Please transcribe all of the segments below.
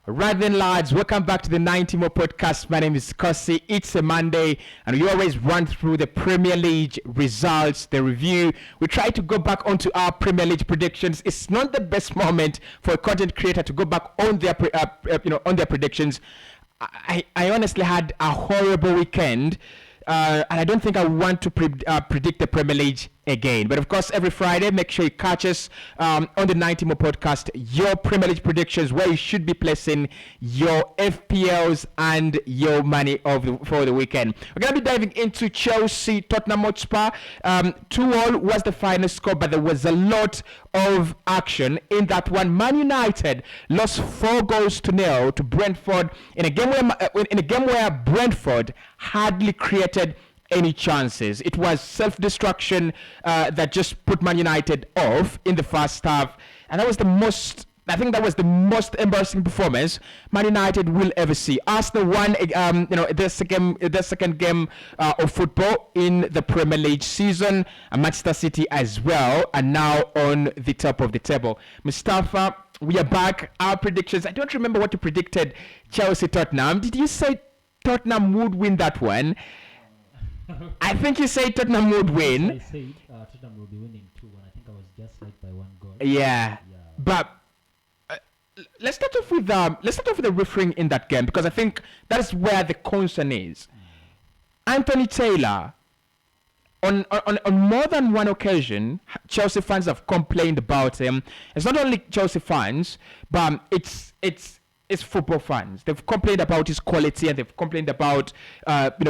Right then, lads, welcome back to the 90 More podcast. My name is Kosi. It's a Monday, and we always run through the Premier League results, the review. We try to go back onto our Premier League predictions. It's not the best moment for a content creator to go back on their, on their predictions. I honestly had a horrible weekend. And I don't think I want to predict the Premier League again. But of course, every Friday, make sure you catch us on the 90 More podcast, your Premier League predictions, where you should be placing your FPLs and your money for the weekend. We're going to be diving into Chelsea, Tottenham Hotspur. 2-2 was the final score, but there was a lot of action in that one. Man United lost 4-0 to Brentford in a game where Brentford hardly created any chances. It was self-destruction that just put Man United off in the first half, and that was the most embarrassing performance Man United will ever see. Arsenal won, their second game of football in the Premier League season, and Manchester City as well, and now on the top of the table. Mustafa, we are back. Our predictions. I don't remember what you predicted. Chelsea, Tottenham. Did you say Tottenham would win that one? I think you said Tottenham would win. I said Tottenham will be winning 2-1. I think I was just like by 1 goal. Yeah. But let's start off with the refereeing in that game, because I think that's where the concern is. Anthony Taylor, on more than one occasion, Chelsea fans have complained about him. It's not only Chelsea fans, but it's football fans. They've complained about his quality, and they've complained about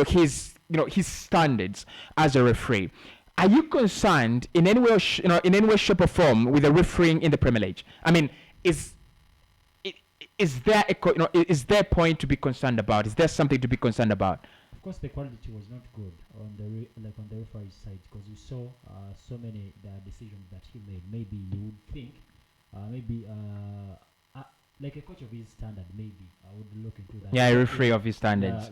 his standards as a referee. Are you concerned in any way, shape or form with the refereeing in the Premier League? I mean, is there a point to be concerned about? Is there something to be concerned about? Of course, the quality was not good on the referee's side, because you saw so many decisions that he made. Maybe you would think, like a coach of his standard, maybe I would look into that. Yeah, a referee of his standards.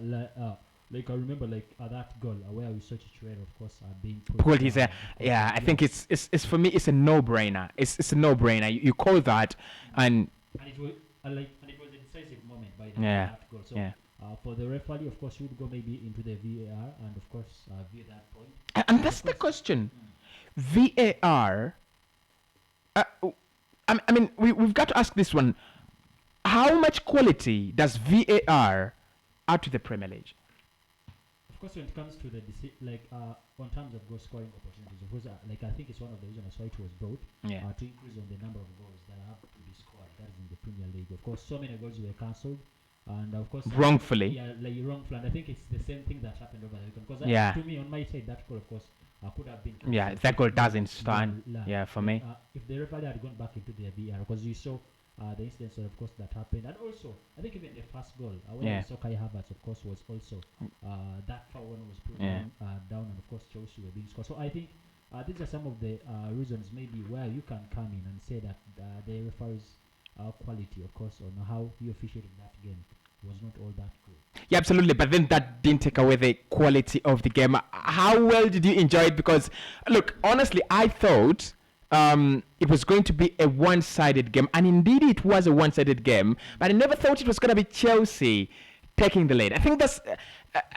Like I remember, that goal where we saw Chichirero, of course, being pulled his hair. Yeah, I think it's for me, it's a no-brainer. It's a no-brainer. You call that, and it was a decisive moment by that goal. So for the referee, of course, he would go maybe into the VAR and of course view that point. And that's the question. VAR. I mean, we've got to ask this one. How much quality does VAR add to the Premier League? Of course, when it comes to the on terms of goal scoring opportunities, of course, I think it's one of the reasons why it was brought to increase on the number of goals that have to be scored. That is in the Premier League. Of course, so many goals were cancelled, and of course wrongfully. Wrongfully. And I think it's the same thing that happened over the weekend. Because to me, on my side, that goal, of course, could have been. Yeah, that goal doesn't stand. For me. If the referee had gone back into the VAR, because you saw the incidents, of course, that happened, and also I think even the first goal, when we saw Kai Havertz, of course, was also that foul one was put down, and of course Chelsea were being scored. So I think these are some of the reasons maybe where you can come in and say that the referee's quality, of course, on how he officiated that game was not all that good. Yeah, absolutely. But then that didn't take away the quality of the game. How well did you enjoy it? Because look, honestly, I thought it was going to be a one-sided game, and indeed it was a one-sided game, but I never thought it was going to be Chelsea taking the lead.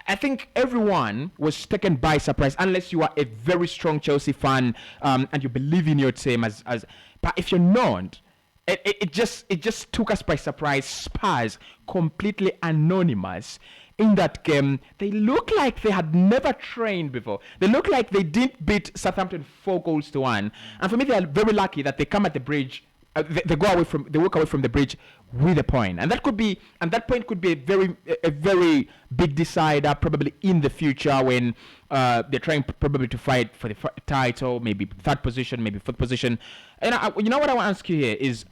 I think everyone was taken by surprise, unless you are a very strong Chelsea fan and you believe in your team but if you're not, it just took us by surprise. Spurs, completely anonymous in that game. They look like they had never trained before. They look like they didn't beat Southampton 4-1. And for me, they are very lucky that they come at the bridge. They walk away from the bridge with a point, and that point could be a very big decider probably in the future when they're trying probably to fight for the title, maybe third position, maybe fourth position. And what I want to ask you here is,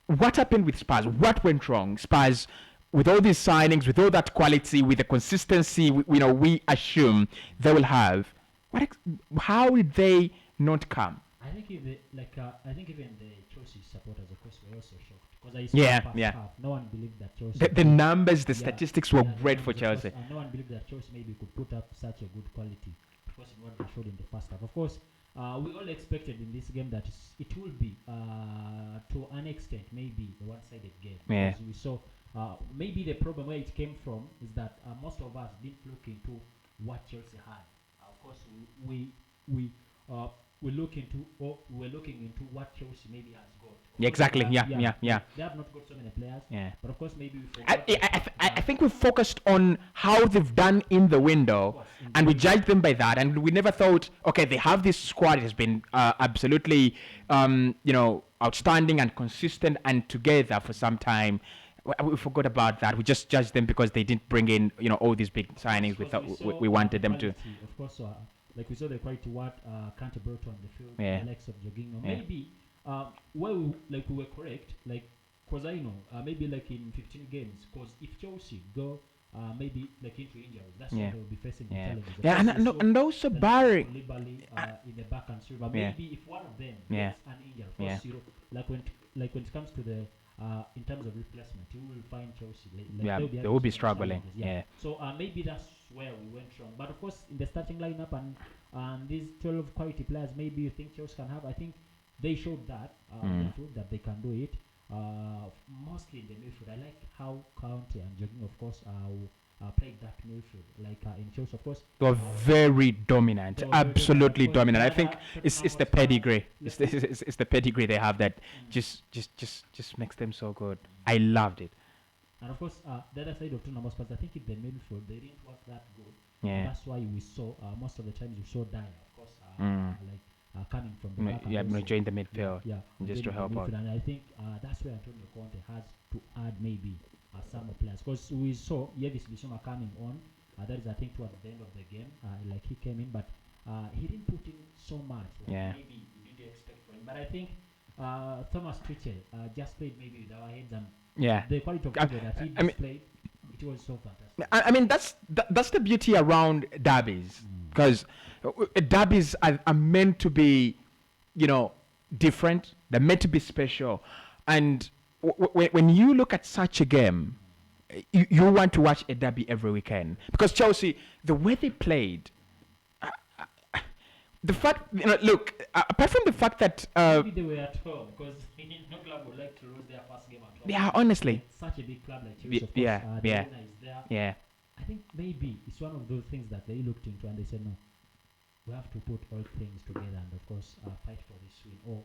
what happened with Spurs? What went wrong? Spurs, with all these signings, with all that quality, with the consistency, we assume they will have. How did they not come? I think even the Chelsea supporters, of course, were also shocked, because I saw half. No one believed that Chelsea. The numbers, the statistics were great for Chelsea. And no one believed that Chelsea maybe could put up such a good quality, because of what they showed in the first half. Of course, we all expected in this game that it will be, to an extent, maybe a one-sided game. Yeah. Because we saw, maybe the problem where it came from is that most of us didn't look into what Chelsea had. Of course, we uh, we're looking into what Chelsea maybe has got. Yeah, exactly. Yeah. They have not got so many players. Yeah. But of course, maybe we I, forgot. I think we focused on how they've done in the window, course, and we judged them by that. And we never thought, okay, they have this squad. It has been absolutely, outstanding and consistent and together for some time. We forgot about that. We just judged them because they didn't bring in, all these big signings we thought we wanted them to. Of course, like we saw the quality what Kante brought on the field, Yeah. the likes of Jorginho. Yeah. Maybe where we were correct, because I know maybe like in 15 games, because if Chelsea go maybe like into injuries, that's Yeah. when they will be facing the Yeah. challenges. Of Yeah, course, and, we and, saw and also the likes of Barry. Koulibaly, in the back and Silva. Yeah. Maybe if one of them Yeah. gets an injury, of Yeah. course, when it comes to the in terms of replacement, you will find Chelsea. Yeah, they'll they having will be some struggling. challenges, Yeah. So maybe that's where we went wrong. But of course, in the starting lineup and these 12 quality players, maybe you think Chelsea can have. I think they showed that on the field that they can do it. Mostly in the midfield. I like how County and Jorginho, of course, played that midfield. In Chelsea, of course. They were very dominant, they were very absolutely dominant. dominant. I think it's the Tottenham pedigree. was, It's the pedigree they have that just makes them so good. I loved it. And of course, the other side of Tottenham Spurs, I think in the midfield they didn't work that good. Yeah. That's why we saw most of the times we saw Dyer, of course, coming from the back. Yeah, and also- join the midfield. Yeah, just to in the help out. midfield. And I think that's where Antonio Conte has to add maybe some more players, because we saw Yevis Bissouma coming on. That is, I think, towards the end of the game. He came in, but he didn't put in so much. Yeah. Maybe we didn't expect from him. But I think Thomas Tuchel just played maybe with our heads, and Yeah. the quality of football that he displayed, it was so fantastic. I mean, that's the beauty around derbies, because derbies are meant to be, different. They're meant to be special, and when you look at such a game, you want to watch a derby every weekend, because Chelsea, the way they played, the fact, look, apart from the fact that Maybe they were at home, because no club would like to lose their first game at home. yeah, honestly, Like such a big club like Chelsea, of course, yeah, the yeah. owner is there. yeah, I think maybe it's one of those things that they looked into and they said, no, we have to put all things together and, of course, fight for this win or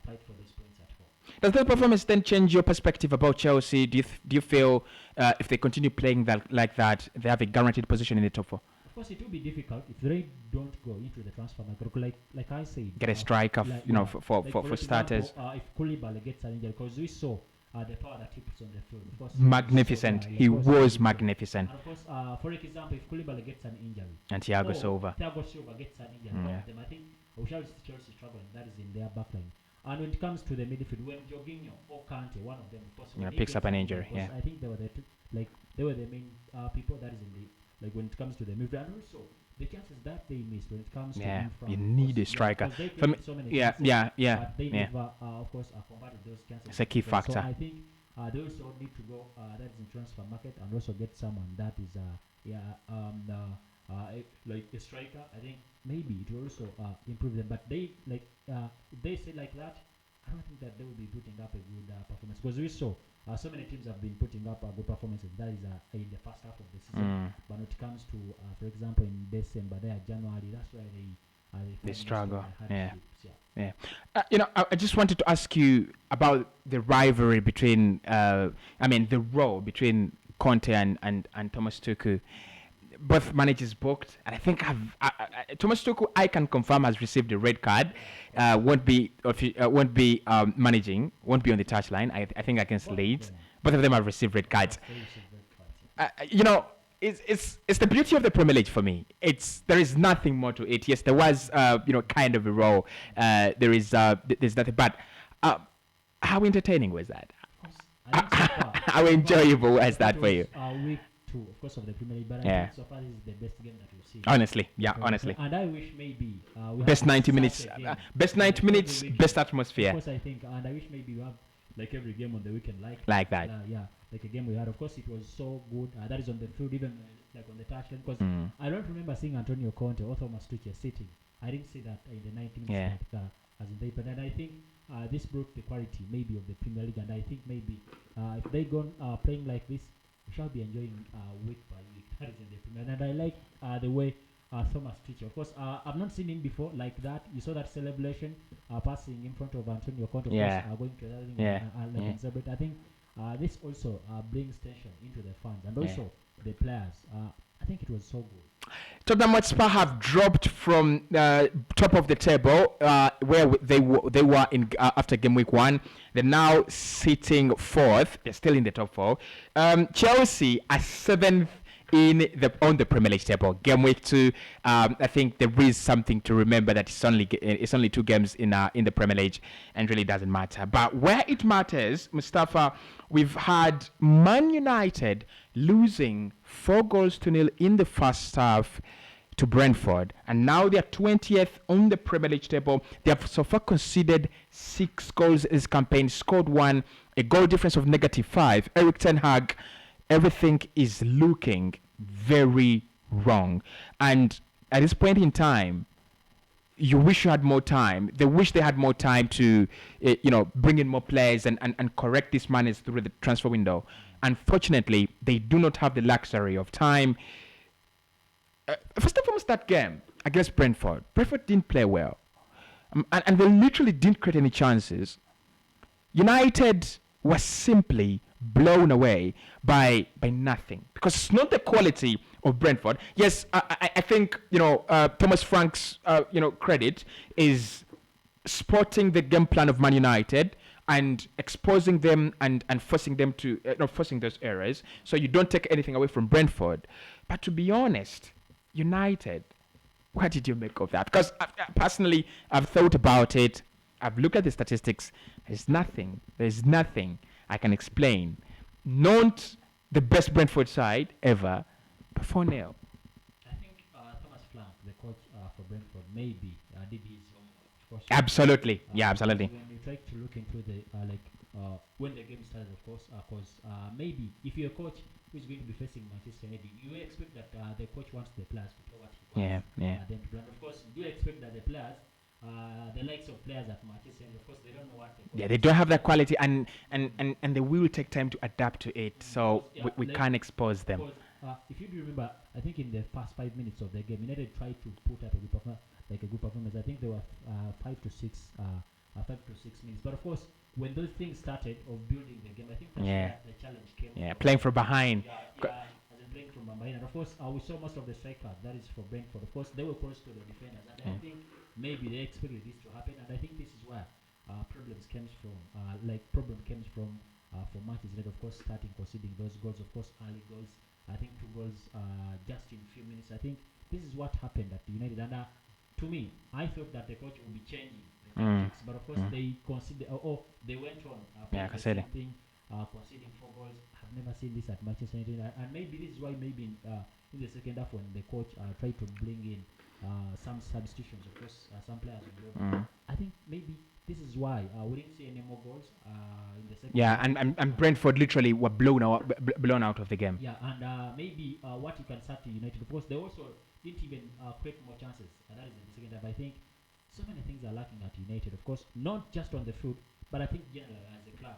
fight for these points at home. does that performance then change your perspective about Chelsea? Do you feel if they continue playing like that, they have a guaranteed position in the top four? Of course, it will be difficult if they don't go into the transfer market. Like I said, Get a striker, for starters. Example, if Koulibaly gets an injury, because we saw the power that he puts on the field. Of course, Magnificent. He was magnificent. And of course, for example, if Koulibaly gets an injury, And Thiago Silva. Thiago Silva gets an injury, Mm, both yeah. of them, I think we shall see Chelsea struggling. That is in their backline. And when it comes to the midfield, when Jorginho or Kante, one of them, of course, when he picks gets up an injury, because I think they were the main people that is in the when it comes to the midfield, and also the chances that they missed when it comes to Yeah, in front, you of need course, a striker. because they For me, created so many yeah, chances, yeah, but they yeah. never, of course, converted those chances. It's a key So factor. I think they also need to go that is in transfer market and also get someone that is like a striker. I think maybe it will also improve them. But they if they say like that, I don't think that they will be putting up a good performance, because we saw so many teams have been putting up good performances. That is in the first half of the season. But when it comes to, for example, in December, January, that's where they They struggle. Yeah. Yeah. Yeah. I just wanted to ask you about the rivalry between, the role between Conte and Thomas Tuchel. Both managers booked, and I think Thomas Tuchel, I can confirm, has received a red card. Won't be managing, won't be on the touchline. I think against Leeds. Both of them have received red cards. It's the beauty of the Premier League for me. There is nothing more to it. Yes, there was kind of a role. There's nothing, but how entertaining was that? How enjoyable was that for you? Week 2, of course, of the Premier League, but I Yeah. think so far this is the best game that we've seen. Honestly, yeah, honestly. And I wish maybe we Best have 90 such minutes, a game best 90 every minutes, weekend. best Of atmosphere, course, I think, and I wish maybe we have like every game on the weekend, like that. yeah, like a game we had. Of course, it was so good. That is on the field, even like on the touchline. Because I don't remember seeing Antonio Conte or Thomas Tuchel sitting I didn't see that in the 90 minutes as in they. But then I think this brought the quality maybe of the Premier League, and I think maybe if they go playing like this, we shall be enjoying week by week. That is in the Premier League, and I like the way Thomas Tuchel. Of course, I've not seen him before like that. You saw that celebration, passing in front of Antonio Conte. Of course, going to another thing and celebrate. I think this also brings tension into the fans and also the players. I think it was so good. Tottenham Hotspur have dropped from top of the table where they were in after game week 1. They're now sitting 4th. They're still in the top 4. Chelsea are 7th on the Premier League table. Game week 2. I think there is something to remember that it's only 2 games in the Premier League and really doesn't matter. But where it matters, Mustafa, we've had Man United losing 4-0 in the first half to Brentford, and now they are 20th on the Premier League table. They have so far conceded 6 goals this campaign, scored 1, a goal difference of -5. Eric Ten Hag, everything is looking very wrong, and at this point in time, you wish you had more time. They wish they had more time to, bring in more players and correct this madness through the transfer window. Unfortunately, they do not have the luxury of time. First and foremost, that game against Brentford didn't play well. And they literally didn't create any chances. United was simply blown away by nothing. Because it's not the quality of Brentford. Yes, I think, Thomas Frank's, credit is spotting the game plan of Man United and exposing them and forcing them to, forcing those errors. So you don't take anything away from Brentford. But to be honest, United, what did you make of that? Because personally, I've thought about it. I've looked at the statistics. There's nothing I can explain. Not the best Brentford side ever, but 4-0. I think Thomas Frank, the coach for Brentford, maybe did his homework. Absolutely. Absolutely. When you try to look into the when the game started, of course, because maybe if you're a coach who's going to be facing Manchester United, you expect that the coach wants the players to play what he wants. Then to plan. Of course, you do expect that the players, the likes of players at Manchester United, of course, they don't know what they don't have that quality, and they will take time to adapt to it. So we can't expose them. If you do remember, I think in the first 5 minutes of the game, United tried to put up a good performance. I think there were 5 to 6 minutes. But of course, when those things started of building the game, I think that's where the challenge came. Playing from behind. Playing from behind. And of course, we saw most of the strikers. That is for Brentford. Of course, they were close to the defenders, and I think maybe they expected this to happen. And I think this is where problems came from. For Manchester United, of course, starting conceding those goals. Of course, early goals. I think 2 goals just in a few minutes. I think this is what happened at United. And to me, I thought that the coach would be changing the tactics, but of course they consider. They went on conceding 4 goals. I've never seen this at Manchester United, and maybe this is why maybe in the second half when the coach tried to bring in some substitutions, of course, some players will I think maybe this is why we didn't see any more goals in the second half. And Brentford literally were blown out of the game. And maybe what you can start to United, of course, they also didn't even create more chances, and that is in the second half. I think so many things are lacking at United, of course, not just on the field, but I think generally as a club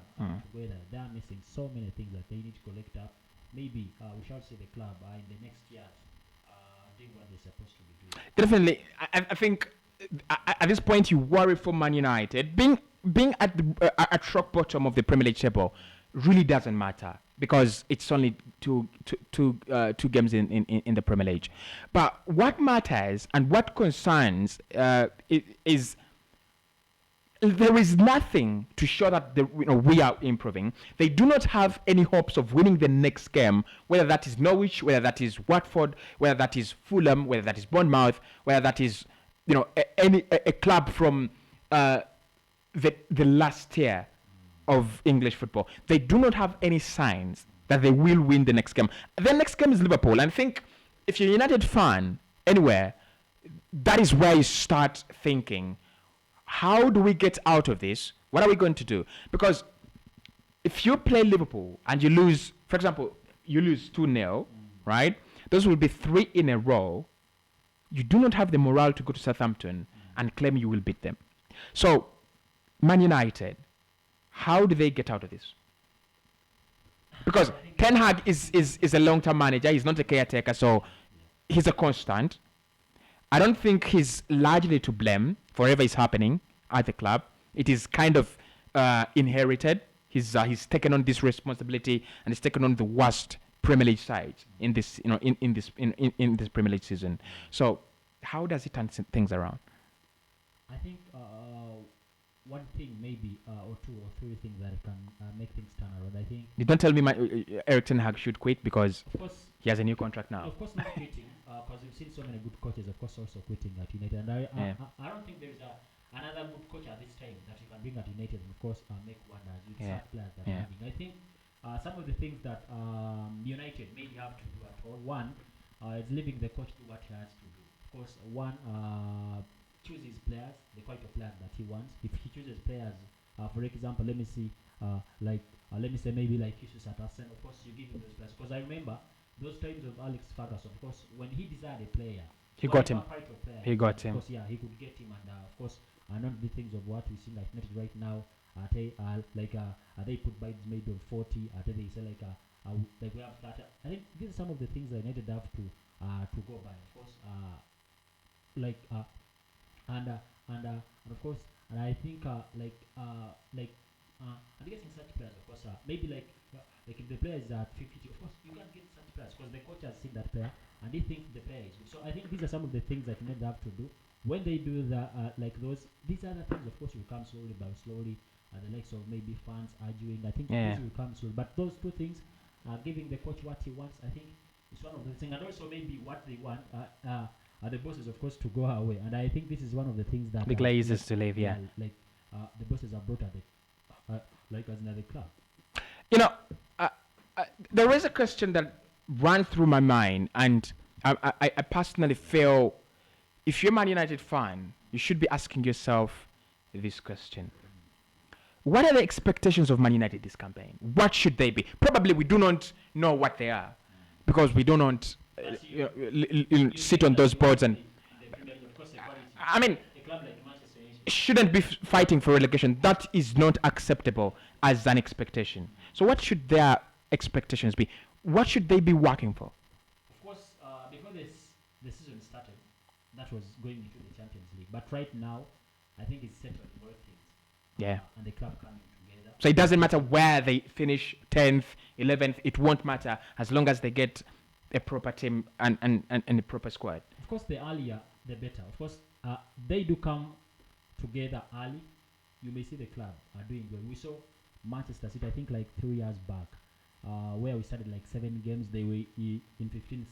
together, they are missing so many things that they need to collect up. Maybe we shall see the club in the next years doing what they're supposed to be doing. Definitely, I think at this point you worry for Man United being at rock bottom of the Premier League table really doesn't matter because it's only two games in the Premier League. But what matters and what concerns is there is nothing to show that we are improving. They do not have any hopes of winning the next game, whether that is Norwich, whether that is Watford, whether that is Fulham, whether that is Bournemouth, whether that is a club from the last tier of English football. They do not have any signs that they will win the next game. The next game is Liverpool, and I think if you're a United fan anywhere, that is where you start thinking, how do we get out of this? What are we going to do? Because if you play Liverpool and you lose, for example, you lose 2-0, right? Those will be 3 in a row you do not have the morale to go to Southampton and claim you will beat them. So, Man United, how do they get out of this? Because Ten Hag is a long-term manager. He's not a caretaker, so he's a constant. I don't think he's largely to blame for whatever is happening at the club. It is kind of inherited. He's taken on this responsibility and he's taken on the worst Premier League side in this in this Premier League season. So how does he turn things around? I think one thing maybe or two or three things that can make things turn around. I think. You don't tell me Eric Ten Hag should quit because of course he has a new contract now. Of course not quitting, because we've seen so many good coaches, of course, also quitting at United. And I don't think there's another good coach at this time that you can bring at United and, of course, make wonders with such players that are having. I think some of the things that United maybe have to do at all. One is leaving the coach do what he has to do. Of course, one, choose his players, the quality of players that he wants. If he chooses players, for example, let me say maybe like Jesus at Arsenal, of course, you give him those players. Because I remember those times of Alex Ferguson, of course, when he desired a player, he got him. He got him. Of course, he could get him, and of course, none of the things of what we see like United right now. They put bids maybe on 40. They say like we have that. I think these are some of the things that United have to go by. Of course, and of course, and I think and getting such players, of course, maybe like if the player is at 50, of course you can get such players because the coach has seen that player and he thinks the player is good. So I think these are some of the things that United have to do. When they do that, these other things, of course, will come slowly by slowly. The likes of maybe fans arguing, I think this will come slowly. But those two things, giving the coach what he wants, I think is one of the things, and also maybe what they want. The bosses, of course, to go away, and I think this is one of the things that the Glazers to leave. Yeah, the bosses are brought at the as another club. There is a question that ran through my mind, and I personally feel if you're a Man United fan, you should be asking yourself this question. What are the expectations of Man United this campaign? What should they be? Probably we do not know what they are because we do not sit on those boards and I mean shouldn't be fighting for relegation. That is not acceptable as an expectation. So what should their expectations be? What should they be working for? Of course, before the season started, that was going into the Champions League. But right now, I think it's settled in both things. Yeah. And the club coming together. So it doesn't matter where they finish 10th, 11th. It won't matter as long as they get a proper team and a proper squad. Of course, the earlier, the better. Of course, they do come together early. You may see the club are doing well. We saw Manchester City, I think, like 3 years back, where we started like 7 games. They were in 16th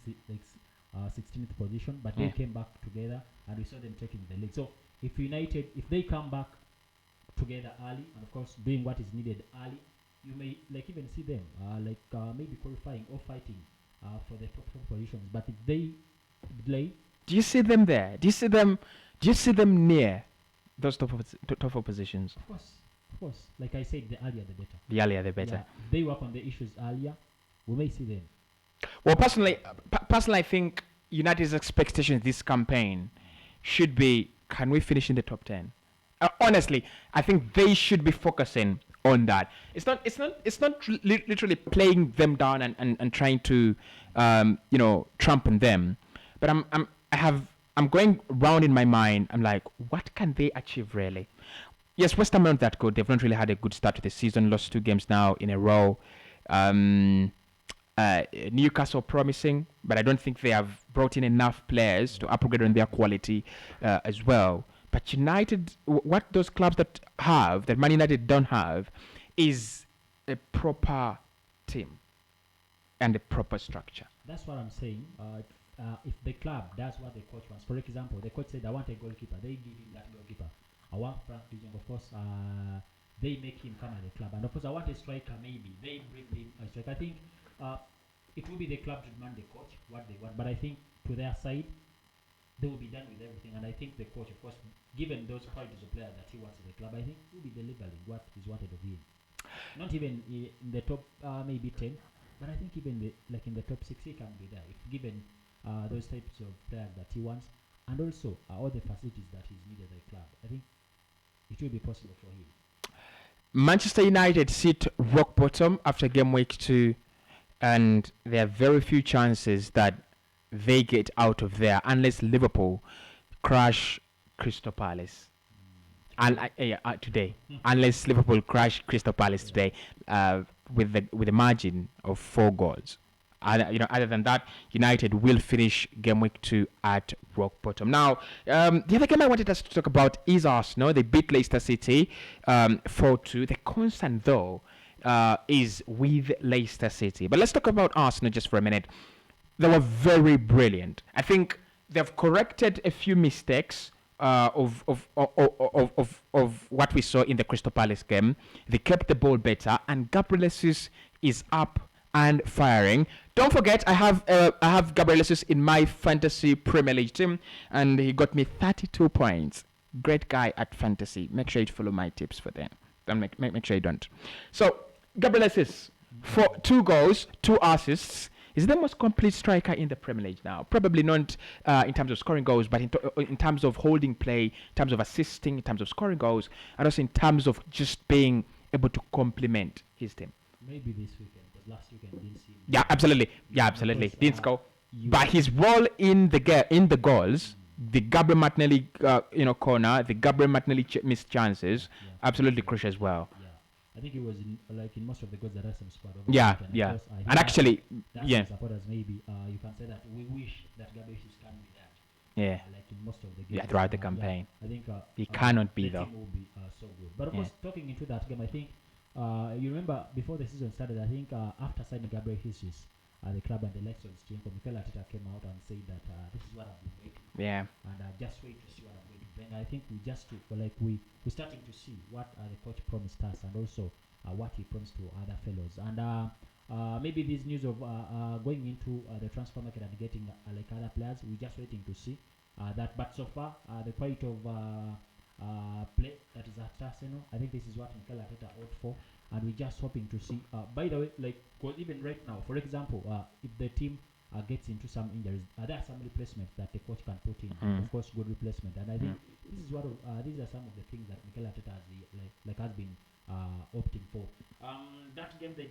position, but they came back together, and we saw them taking the league. So if United, if they come back together early, and of course doing what is needed early, you may even see them maybe qualifying or fighting for the top 4 positions. But if they delay, do you see them there? Do you see them near those top 4 positions? Of course. Like I said, the earlier the better. The earlier the better. Yeah, if they work on the issues earlier, we may see them. Well, personally, I think United's expectations this campaign should be: can we finish in the top 10? Honestly, I think they should be focusing on that. It's not literally playing them down and trying to tramp on them. But I'm going round in my mind. I'm like, what can they achieve really? Yes, West Ham aren't that good. They've not really had a good start to the season. Lost 2 games now in a row. Newcastle promising, but I don't think they have brought in enough players to upgrade on their quality as well. But United, what those clubs that Man United don't have, is a proper team and a proper structure. That's what I'm saying. If the club does what the coach wants, for example, the coach said, I want a goalkeeper. They give him that goalkeeper. I want Frank de Jong, of course. They make him come at the club. And of course, I want a striker, maybe. They bring in a striker. I think it will be the club to demand the coach what they want. But I think to their side, they will be done with everything. And I think the coach, of course, given those qualities of players that he wants in the club, I think he will be delivering what is wanted of him. Not even in the top maybe 10, but I think even in the top 6 he can be there. If given those types of players that he wants, and also all the facilities that he's needed at the club. I think it will be possible for him. Manchester United sit rock bottom after game week 2, and there are very few chances that they get out of there unless Liverpool crush Crystal Palace. Today, unless Liverpool crush Crystal Palace today, with the margin of 4 goals. Other than that, United will finish game week 2 at rock bottom. Now, the other game I wanted us to talk about is Arsenal. They beat Leicester City 4-2. The concern, though, is with Leicester City. But let's talk about Arsenal just for a minute. They were very brilliant. I think they've corrected a few mistakes of what we saw in the Crystal Palace game. They kept the ball better, and Gabriel Jesus is up and firing. Don't forget, I have Gabriel Jesus in my fantasy Premier League team, and he got me 32 points. Great guy at fantasy. Make sure you follow my tips for them. Don't make sure you don't. So Gabriel Jesus for 2 goals, 2 assists. Is the most complete striker in the Premier League now. Probably not in terms of scoring goals, but in terms of holding play, in terms of assisting, in terms of scoring goals, and also in terms of just being able to complement his team. Maybe this weekend, but last weekend didn't see him. Yeah, absolutely. Didn't score. But his role in the goals, the Gabriel Martinelli corner, the Gabriel Martinelli missed chances, absolutely crucial as well. I think it was in most of the goals that Arsenal scored. And actually, supporters maybe you can say that we wish that Gabriel can be that. Yeah. In most of the games. Throughout the campaign. I think he cannot be the though. team will be so good. But of course, talking into that game, I think you remember before the season started, I think after signing Gabriel Jesus, the club and the elections team, Mikel Arteta came out and said that this is what I've been waiting for. Yeah. And just wait to see what I'm going to bring. I think we're starting to see what the coach promised us, and also what he promised to other fellows. And maybe this news of going into the transfer market and getting other players, we're just waiting to see that. But so far, the quality of play that is at Arsenal, I think this is what Mikel Arteta out for, and we're just hoping to see. By the way, cause even right now, for example, if the team gets into some injuries, there are some replacements that the coach can put in. Of course, good replacement, and I think this is what these are some of the things that Mikel Arteta has been opting for. That game they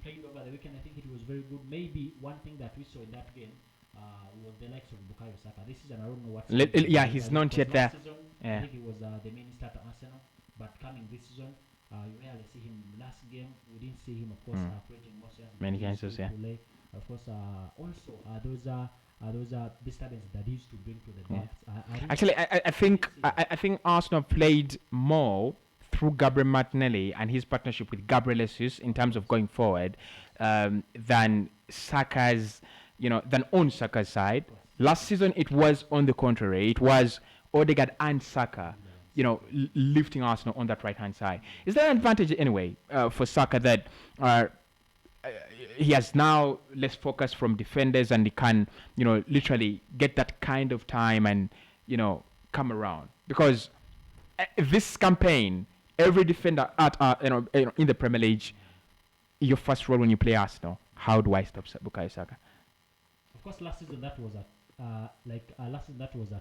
played over the weekend, I think it was very good. Maybe one thing that we saw in that game was the likes of Bukayo Saka. This season, I don't know what. He's not yet there. Season, I think he was the main starter at Arsenal, but coming this season, you rarely see him. Last game, we didn't see him, of course, creating more chances. Many chances, yeah. Of course, also those are disturbances that he used to bring to the depth. Actually, I think Arsenal played more through Gabriel Martinelli and his partnership with Gabriel Jesus in terms of going forward than Saka's, than on Saka's side. Last season, it was on the contrary. It was Odegaard and Saka, lifting Arsenal on that right-hand side. Is there an advantage anyway for Saka that he has now less focus from defenders, and he can, literally get that kind of time and, come around? Because this campaign, every defender in the Premier League, your first role when you play Arsenal, how do I stop Bukayo Saka? Of course, last season that was at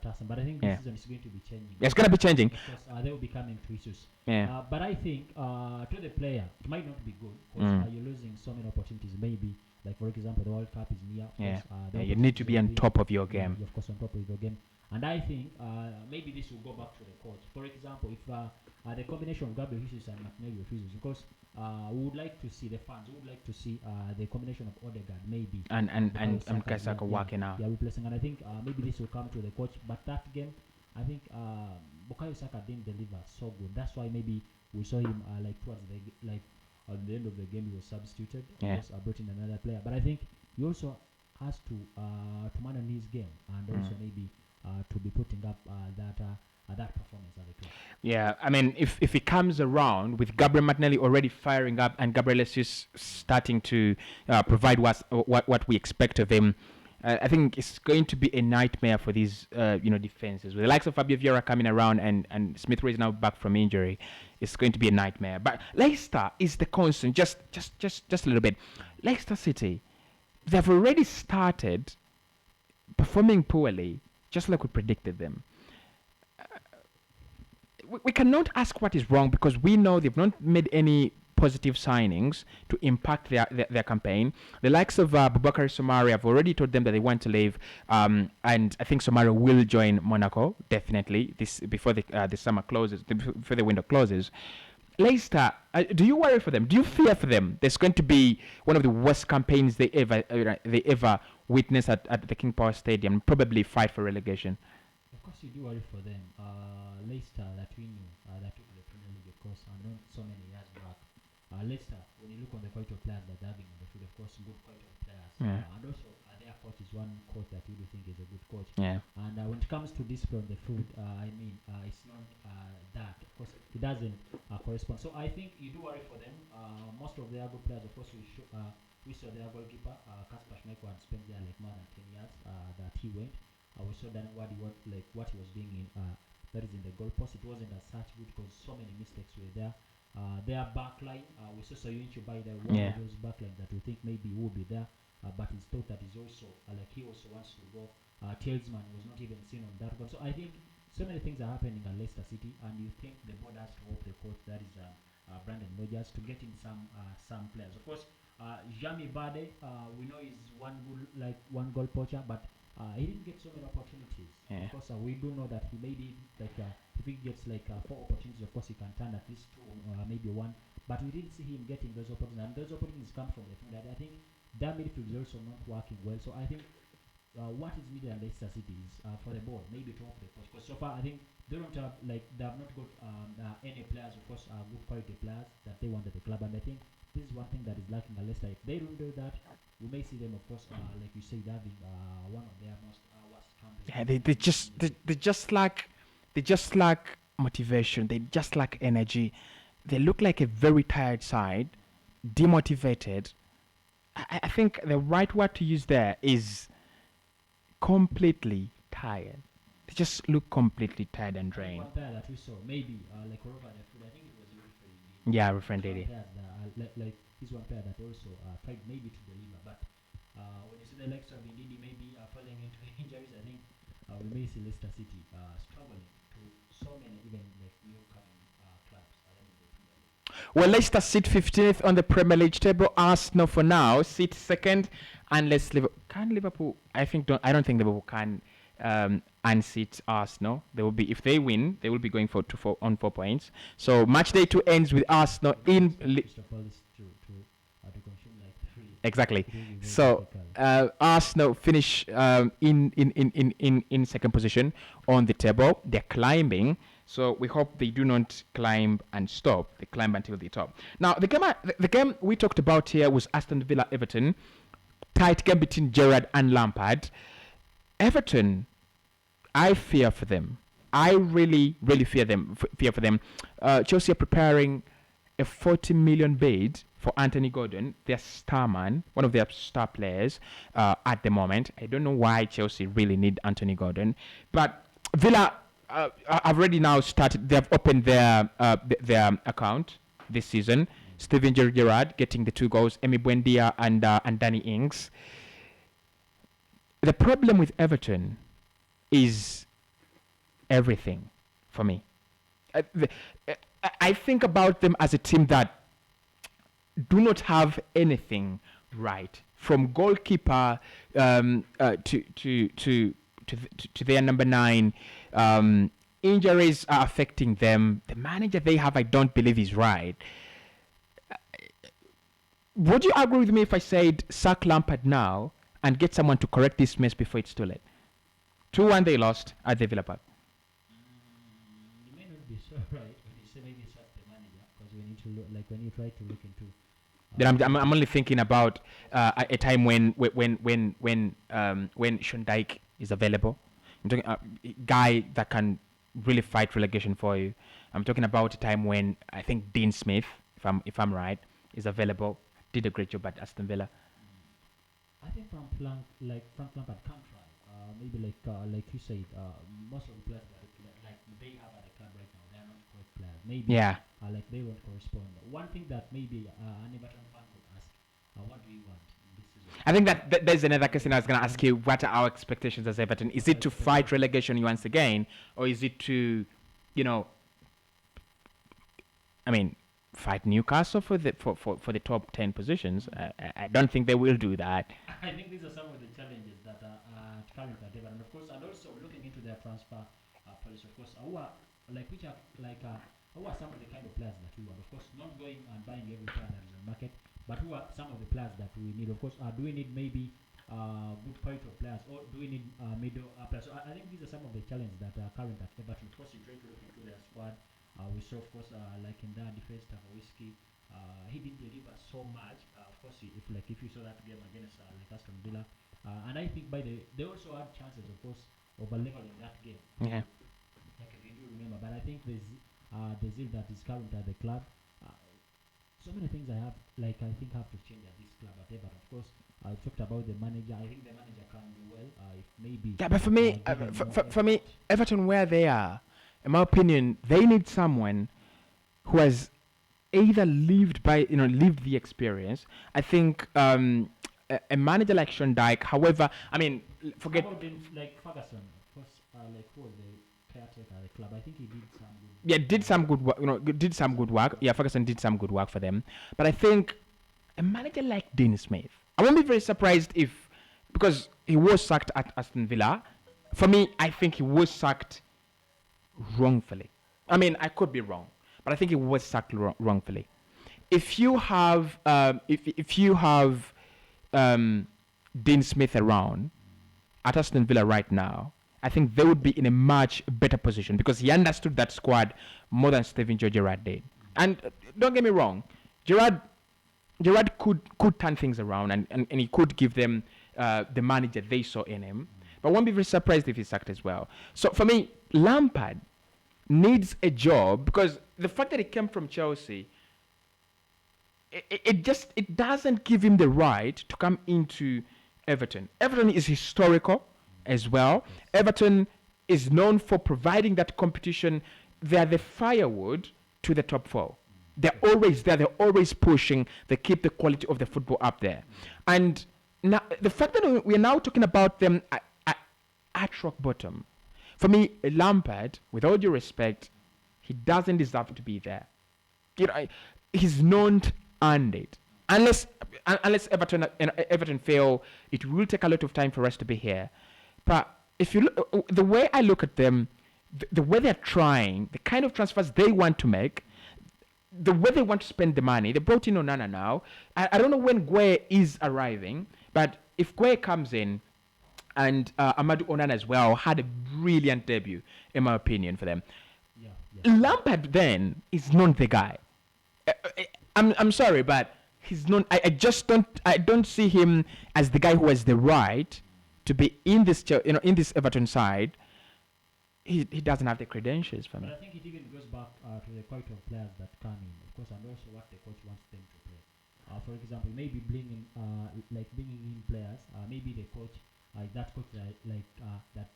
Arsenal, but I think this season is going to be changing. It's going to be changing. Because they will be coming to issues. Yeah. But I think to the player, it might not be good because you're losing so many opportunities. Maybe, for example, the World Cup is near. You need to be on top of your game. Of course, on top of your game. And I think maybe this will go back to the coach. For example, if the combination of Gabriel Jesus and Martinelli refuses, because we would like to see the fans, we would like to see the combination of Odegaard maybe and Saka working out. Yeah, replacing. And I think maybe this will come to the coach. But that game, I think Bukayo Saka didn't deliver so good. That's why maybe we saw him towards the at the end of the game he was substituted. Because brought in another player. But I think he also has to man on his game, and also maybe to be putting up that performance at the club. Yeah, I mean, if he comes around with Gabriel Martinelli already firing up and Gabriel Jesus starting to provide what we expect of him, I think it's going to be a nightmare for these defenses. With the likes of Fabio Vieira coming around and Smith Rowe is now back from injury, it's going to be a nightmare. But Leicester is the constant. Just a little bit. Leicester City, they've already started performing poorly just like we predicted them. We cannot ask what is wrong because we know they've not made any positive signings to impact their campaign. The likes of Boubacar Somari have already told them that they want to leave, and I think Somari will join Monaco definitely this before the summer closes, before the window closes. Leicester, do you worry for them? Do you fear for them? There's going to be one of the worst campaigns they ever witnessed at the King Power Stadium. Probably fight for relegation. Of course, you do worry for them. Leicester, that we knew, that took the Premier League, of course, not so many years back. Leicester, when you look on the quality of players that they're having on the field, of course, good quality of players. Yeah. And also, their coach is one coach that you do think is a good coach. Yeah. And when it comes to display on the field, it's not that. Of course, it doesn't correspond. So I think you do worry for them. Most of their good players, of course, we saw their goalkeeper, Kasper Schmeichel, had spent there like more than 10 years that he went. We saw that what he was doing in that is in the goalpost. It wasn't as such good because so many mistakes were there. Their backline, we saw Soyuncu by the one of those backline that we think maybe will be there, but it's thought that he's also like he also wants to go. Talisman was not even seen on that one. So I think so many things are happening at Leicester City, and you think the board has to hope the coach that is Brandon Rodgers to get in some players. Of course, Jamie Vardy, we know he's one goal poacher, but he didn't get so many opportunities. Yeah. Of course, we do know that he maybe if he gets 4 opportunities, of course he can turn at least 2, maybe 1. But we didn't see him getting those opportunities, and those opportunities come from the thing that I think their midfield is also not working well. So I think what is needed at Leicester City is for the board maybe to help the coach, because so far I think they don't have they have not got any players, of course, good quality players that they want at the club, and I think this is one thing that is lacking at Leicester. If they don't do that, we may see them, of course, like you said, having one of their most worst campaigns. Yeah, they just lack motivation. They just lack energy. They look like a very tired side, demotivated. I think the right word to use there is completely tired. They just look completely tired and drained. One player that we saw, maybe like all over the field, I think it was a referee. Yeah, referee One Didi. player that, like he's one player that also tried maybe to deliver, but when you see the likes of Ndidi maybe falling into injuries, I think we may see Leicester City struggling to so many even like new coming clubs. Well, Leicester sit 15th on the Premier League table. Arsenal for now sit second, unless Liverpool can Liverpool. I don't think Liverpool can unseat Arsenal. They will be, if they win, they will be going on 4 points. So match day 2 ends with Arsenal in. To consume like 3. Exactly. Really So Arsenal finish in second position on the table. They're climbing. So we hope they do not climb and stop. They climb until the top. Now the game we talked about here was Aston Villa Everton. Tight game between Gerrard and Lampard. Everton, I fear for them. I really fear for them. Chelsea are preparing a 40 million bid for Anthony Gordon, their star man, one of their star players at the moment. I don't know why Chelsea really need Anthony Gordon, but Villa have already now started. They have opened their account this season. Steven Gerrard getting the 2 goals, Emi Buendia and Danny Ings. The problem with Everton is everything for me. I think about them as a team that do not have anything right, from goalkeeper to their number 9. Injuries are affecting them. The manager they have, I don't believe is right. Would you agree with me if I said sack Lampard now and get someone to correct this mess before it's too late? 2-1 they lost at the Villa Park. You may not be so right when you say maybe sack the manager, because we need to look, like when you try to look into. Then I'm only thinking about a time when Sean Dyche is available. I'm talking a guy that can really fight relegation for you. I'm talking about a time when I think Dean Smith, if I'm right, is available. Did a great job at Aston Villa. I think Frank Lampard can try. Maybe like you said, most of the players that they have at the club right now, they are not great players. Maybe like they won't correspond. One thing that maybe an Everton fan could ask, what do you want in this season? I think that there's another question I was going to ask you. What are our expectations as Everton? Is it to fight relegation once again, or is it to, you know, I mean, fight Newcastle for the top 10 positions? I don't think they will do that. I think these are some of the challenges that are current at Everton, of course, and also looking into their transfer policy, of course, who are some of the kind of players that we want? Of course, not going and buying every player that is on the market, but who are some of the players that we need? Of course, do we need maybe good quality of players, or do we need middle players? So I think these are some of the challenges that are current at Everton. Of course, you try to look into their squad. We saw, of course, like in that defense, Whiskey, he didn't deliver so much. Of course, if you saw that game against like Aston Villa, and I think they also had chances, of course, of a level in that game. Yeah. Like if you do remember, but I think the zeal that is current at the club. So many things I think have to change at this club at Everton. Of course, I talked about the manager. I think the manager can do well if maybe. Yeah, but for me, Everton, where they are, in my opinion, they need someone who has either lived the experience. I think a manager like Sean Dyche, however, I mean, forget. How about like Ferguson? Of course, like who was the caretaker at the club? I think he did some good. Yeah, did some good work. Did some good work. Yeah, Ferguson did some good work for them. But I think a manager like Dean Smith, I won't be very surprised because he was sacked at Aston Villa. For me, I think he was sacked wrongfully. I mean, I could be wrong, but I think he was sacked wrongfully. If you have Dean Smith around at Aston Villa right now, I think they would be in a much better position because he understood that squad more than Steven Gerrard did. And don't get me wrong, Gerrard could turn things around and he could give them the manager they saw in him. But won't be very surprised if he's sacked as well. So for me, Lampard needs a job because the fact that he came from Chelsea, it doesn't give him the right to come into Everton. Everton is historical as well. Everton is known for providing that competition. They're the firewood to the top four. They're always there. They're always pushing. They keep the quality of the football up there. And now the fact that we're now talking about them at rock bottom, for me, Lampard, with all due respect, he doesn't deserve to be there. He's not earned it. Unless Everton fail, it will take a lot of time for us to be here. But if you look, the way I look at them, the way they're trying, the kind of transfers they want to make, the way they want to spend the money, they brought in Onana now. I don't know when Gueye is arriving, but if Gueye comes in, and Amadou Onana as well had a brilliant debut, in my opinion, for them. Yeah. Lampard then is not the guy. I'm sorry, but he's not. I don't see him as the guy who has the right to be in this Everton side. He doesn't have the credentials for me. But I think it even goes back to the quality of players that come in, of course, and also what the coach wants them to play. For example, maybe bringing in players. Maybe the coach, that coach that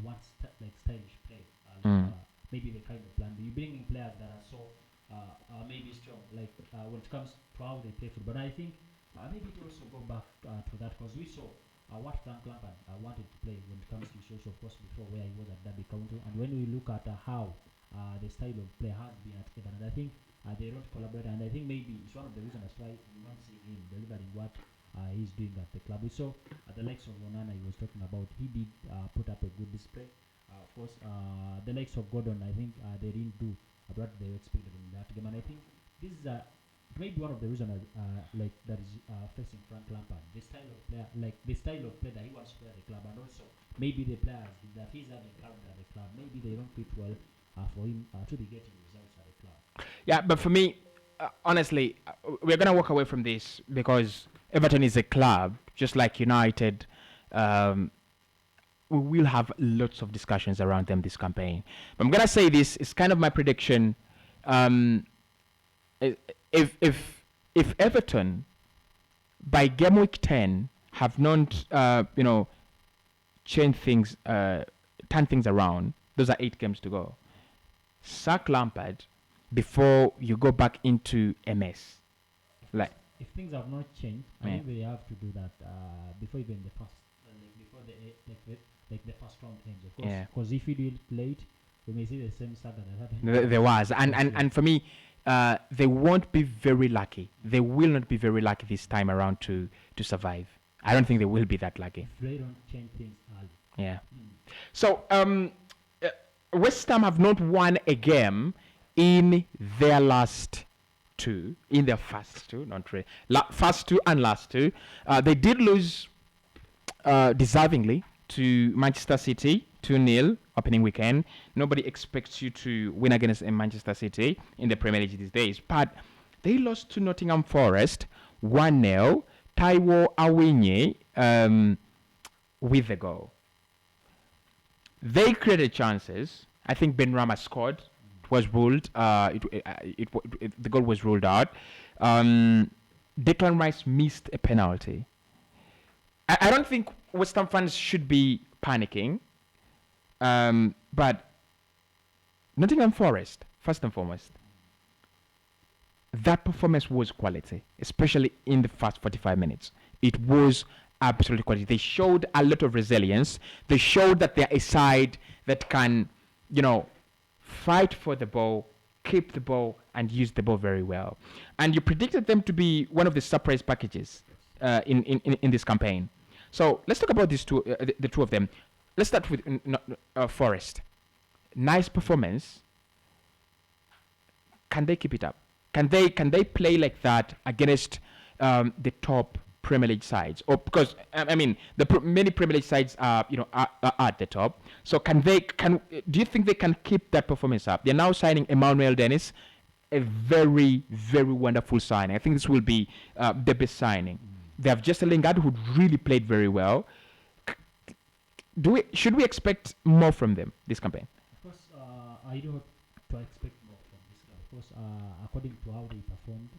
wants stylish play. Maybe the kind of plan. You bring in players that are so maybe strong, when it comes to how they play football. But I think maybe to also go back to that, because we saw what Frank Lampard wanted to play when it comes to social, of course, before where he was at Derby County. And when we look at how the style of play has been at Everton, and I think they don't collaborate, and I think maybe it's one of the reasons why we don't see him delivering what he's doing at the club. We saw at the likes of Onana he was talking about, he did put up a good display. Of course, the likes of Gordon, I think they didn't do what they expected in that game, and I think this is maybe one of the reasons that is facing Frank Lampard. The style of play that he wants to play at the club, and also maybe the players that he's having currently at the club, maybe they don't fit well for him to be getting results at the club. Yeah, but for me, honestly, we're gonna walk away from this because Everton is a club, just like United. We will have lots of discussions around them this campaign. But I'm gonna say this: it's kind of my prediction. If Everton by game week 10 have not turn things around, those are 8 games to go. Sack Lampard before you go back into MS. if things have not changed, I think they have to do that before even the first, before the first round ends, of course. Because if you do it late, we may see the same saga that happened. There was, and for me, they won't be very lucky. They will not be very lucky this time around to survive. I don't think they will be that lucky. If they don't change things early. Yeah. So West Ham have not won a game in their last two, in their first two, not really, first two and last two. They did lose deservingly to Manchester City 2-0 opening weekend. Nobody expects you to win against Manchester City in the Premier League these days, but they lost to Nottingham Forest 1-0. Taiwo Awinye with the goal. They created chances. I think Ben Rama scored. It was ruled. The goal was ruled out. Declan Rice missed a penalty. I don't think West Ham fans should be panicking. But Nottingham Forest, first and foremost, that performance was quality, especially in the first 45 minutes. It was absolutely quality. They showed a lot of resilience. They showed that they're a side that can, fight for the ball, keep the ball, and use the ball very well. And you predicted them to be one of the surprise packages in this campaign. So let's talk about these two, the two of them. Let's start with Forest. Nice performance. Can they keep it up? Can they play like that against the top Premier League sides? Or because many Premier League sides are at the top. So do you think they can keep that performance up? They're now signing Emmanuel Dennis, a very, very wonderful signing. I think this will be the best signing. They have Jesse Lingard, who really played very well. Should we expect more from them this campaign? Of course, I don't expect more from this game. Of course, according to how they performed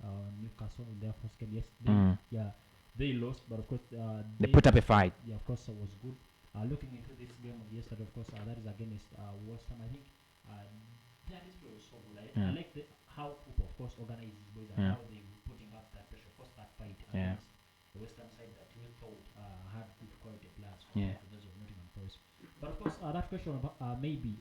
Newcastle in their first game yesterday, they lost, but of course they put up a fight. Yeah, of course, it was good. Looking into this game of yesterday, of course, that is against West Ham. I think that is very so good. I like how Pope, of course, organizes his boys and how they putting up that pressure. Of course, that fight against the West Ham side that we thought had good quality players. Those of Nottingham Forest. But of course, that question of maybe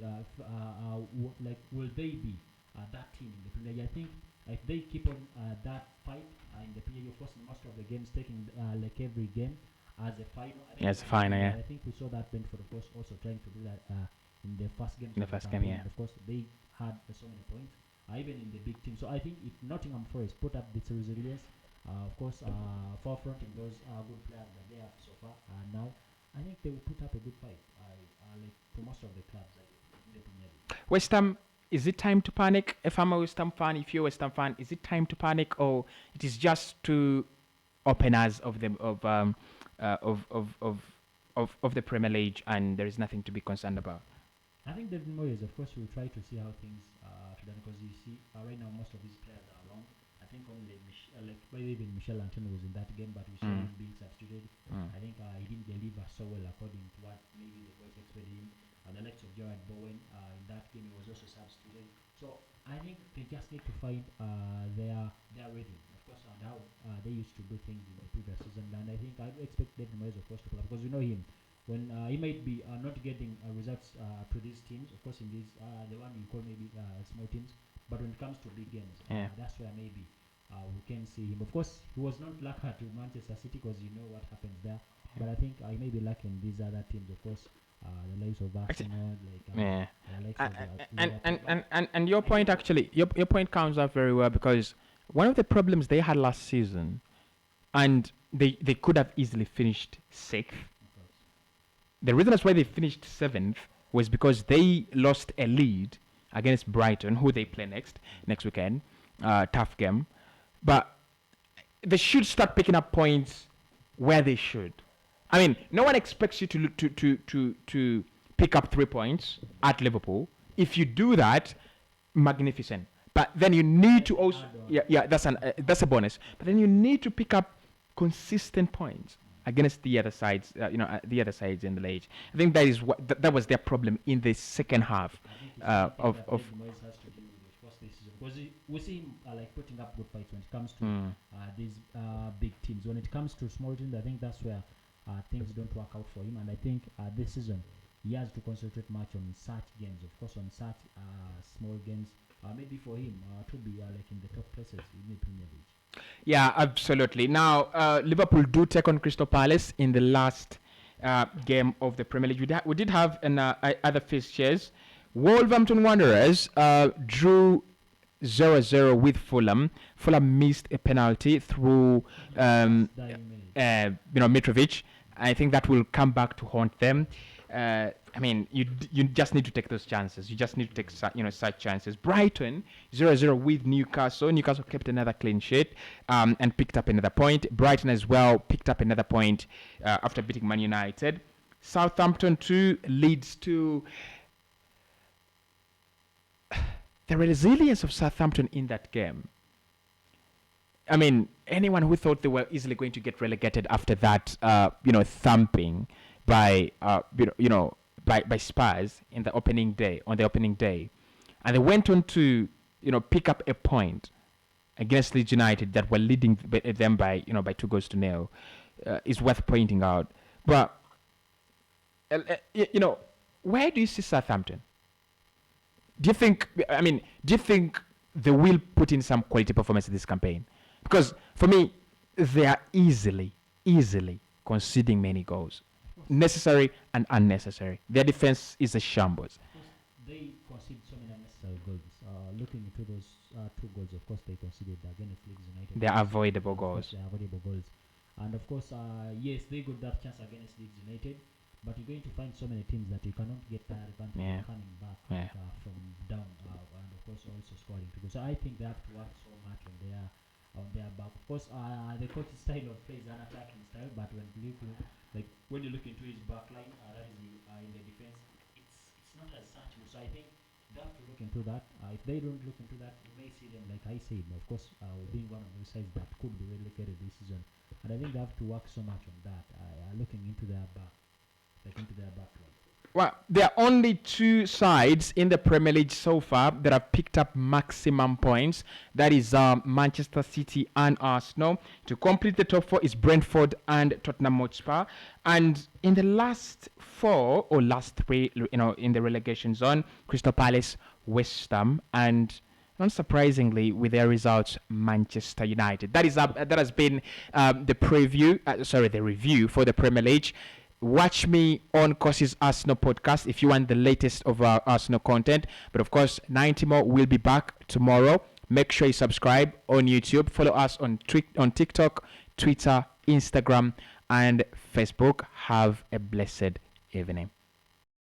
will they be that team in the Premier League? I think if they keep on that fight in the Premier League, of course, in most of the games, taking like every game as a final. I think we saw that Brentford, of course, also trying to do that in the first game. Of course, they had so many points, even in the big team. So I think if Nottingham Forest put up this resilience, of course, forefronting those good players that they have so far, now I think they will put up a good fight. Like to most of the clubs in the Premier League. West Ham, is it time to panic? If I'm a West Ham fan, if you're a West Ham fan, is it time to panic, or it is just two openers of the Premier League, and there is nothing to be concerned about? I think David Moyes, of course, will try to see how things are done, because you see right now most of these players are around. I think only even Michel Antony was in that game, but we saw him being substituted. I think he didn't deliver so well according to what maybe the boys expected him. The likes of Gerard Bowen in that game, he was also substituted. So I think they just need to find their rhythm, of course, and how they used to do things in the previous season. And I think I expect David Moyes, of course, to play, because we know him. When he might be not getting results to these teams, of course, in these the one you call maybe small teams, but when it comes to big games, that's where maybe we can see him. Of course, he was not lucky to Manchester City, because you know what happens there. But I think he may be lucky in these other teams, of course, the likes of Arsenal, and your point actually, your point comes up very well, because one of the problems they had last season, and they could have easily finished sixth. The reason that's why they finished seventh was because they lost a lead against Brighton, who they play next weekend. Tough game. But they should start picking up points where they should. I mean, no one expects you to pick up 3 points at Liverpool. If you do that, magnificent. But then you need to also that's a bonus. But then you need to pick up consistent points against the other sides, the other sides in the league. I think that is that was their problem in the second half of. Moyes has to deal with, of course, this season. because we see him like putting up good fights when it comes to these big teams. When it comes to small teams, I think that's where things don't work out for him. And I think this season he has to concentrate much on such games, of course, on such small games. Maybe for him to be like in the top places in the Premier League. Yeah, absolutely. Now, Liverpool do take on Crystal Palace in the last game of the Premier League. We did have other fixtures. Wolverhampton Wanderers drew 0-0 with Fulham. Fulham missed a penalty through Mitrovic. I think that will come back to haunt them. I mean, you just need to take those chances. You just need to take such chances. Brighton 0-0 with Newcastle. Newcastle kept another clean sheet and picked up another point. Brighton as well picked up another point after beating Man United. Southampton 2, Leeds 2. The resilience of Southampton in that game. I mean, anyone who thought they were easily going to get relegated after that, thumping by by Spurs in the opening day, and they went on to pick up a point against Leeds United that were leading them by 2-0, is worth pointing out. But where do you see Southampton? Do you think they will put in some quality performance in this campaign? Because for me, they are easily conceding many goals, necessary and unnecessary. Their defense is a shambles. They concede so many unnecessary goals. Looking into those 2 goals, of course, they conceded against Leeds United. They are avoidable goals. They are avoidable goals. And of course, yes, they got that chance against Leeds United. But you're going to find so many teams that you cannot get that advantage of coming back from down and of course also scoring. Because I think they have to work so much on their back. Of course, the coach's style of play is an attacking style, but when you look into his back line, that is in the defense, it's not as such. So I think they have to look into that. If they don't look into that, you may see them, like I said, of course, being one of those sides that could be relegated this season. And I think they have to work so much on that, looking into their back. Well, there are only 2 sides in the Premier League so far that have picked up maximum points. That is Manchester City and Arsenal. To complete the top 4 is Brentford and Tottenham Hotspur. And in the last 4 or last 3, in the relegation zone, Crystal Palace, West Ham, and unsurprisingly, with their results, Manchester United. That has been the review for the Premier League. Watch me on Kossi's Arsenal podcast if you want the latest of our Arsenal content. But of course, 90 more will be back tomorrow. Make sure you subscribe on YouTube. Follow us on TikTok, Twitter, Instagram, and Facebook. Have a blessed evening.